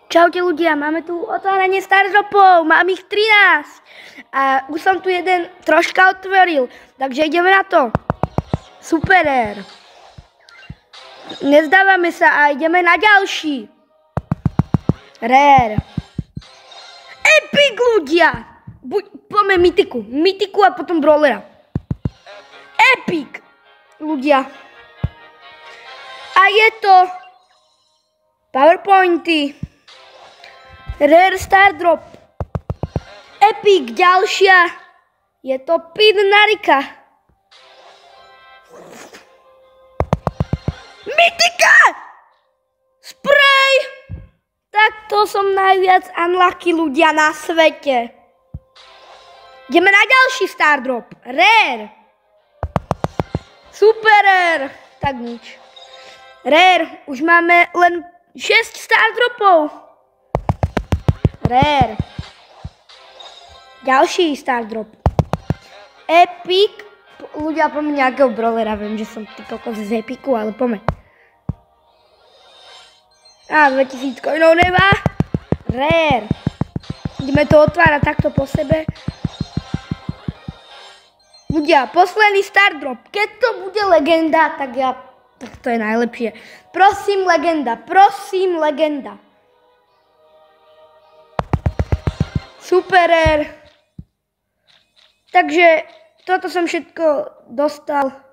Čaute ľudia, máme tu otváranie Stardropov, mám ich 13 a už som tu jeden troška otvoril, takže ideme na to. Super. Nezdávame sa a ideme na ďalší. Rare. Epic ľudia. Poďme mytiku a potom brawlera. Epic ľudia. A je to PowerPointy. Rare Stardrop. Epic ďalšia. Je to Pin Narika. Mytika! Spray! Tak to som najviac unlucky ľudia na svete. Ideme na ďalší Stardrop. Rare. Super rare. Tak nič. Rare. Už máme len 6 Stardropov. Rare. Ďalší Stardrop. Epic. Ľudia, poďme nejakého brawlera. Viem, že som ty kokos z Epiku, ale poďme. 2000 coinov nemá. Rare. Ideme to otvárať takto po sebe. Ľudia, posledný Stardrop. Keď to bude legenda, tak to je najlepšie. Prosím, legenda. Prosím, legenda. Super. Takže toto som všetko dostal.